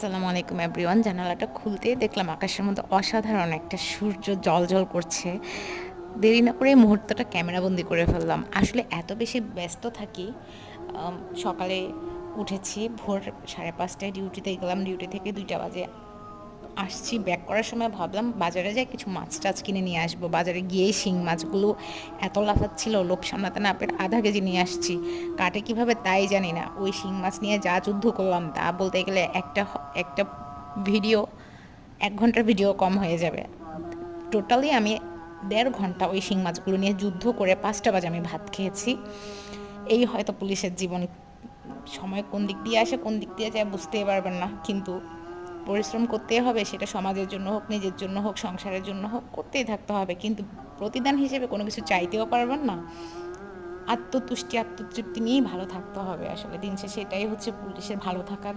আসসালামু আলাইকুম এভরিওয়ান। জানালাটা খুলতেই দেখলাম আকাশের মধ্যে অসাধারণ একটা সূর্য জ্বলজ্বল করছে। দেরি না করে এই মুহূর্তটা ক্যামেরাবন্দি করে ফেললাম। আসলে এত বেশি ব্যস্ত থাকি, সকালে উঠেছি ভোর 5:30টায় ডিউটিতে গেলাম। ডিউটি থেকে 2টা বাজে আসছি। ব্যাক করার সময় ভাবলাম বাজারে যাই, কিছু মাছ টাছ কিনে নিয়ে আসবো। বাজারে গিয়েই শিং মাছগুলো এত লাফাচ্ছিল, লোভ সামলাতে না পেরে আধা কেজি নিয়ে আসছি। কাটে কিভাবে তাই জানি না। ওই শিং মাছ নিয়ে যা যুদ্ধ করলাম তা বলতে গেলে একটা ভিডিও, 1 ঘন্টার ভিডিও কম হয়ে যাবে। টোটালি আমি 1.5 ঘন্টা ওই শিং মাছগুলো নিয়ে যুদ্ধ করে 5টা বাজে আমি ভাত খেয়েছি। এই হয়তো পুলিশের জীবন, সময় কোন দিক দিয়ে আসে কোন দিক দিয়ে যায় বুঝতেই পারবেন না, কিন্তু পরিশ্রম করতেই হবে। সেটা সমাজের জন্য হোক, নিজের জন্য হোক, সংসারের জন্য হোক, করতেই থাকতে হবে। কিন্তু প্রতিদান হিসেবে কোনো কিছু চাইতেও পারবেন না। আত্মতুষ্টি আত্মতৃপ্তি নিয়েই ভালো থাকতে হবে। আসলে দিন শেষে এটাই হচ্ছে পুলিশের ভালো থাকার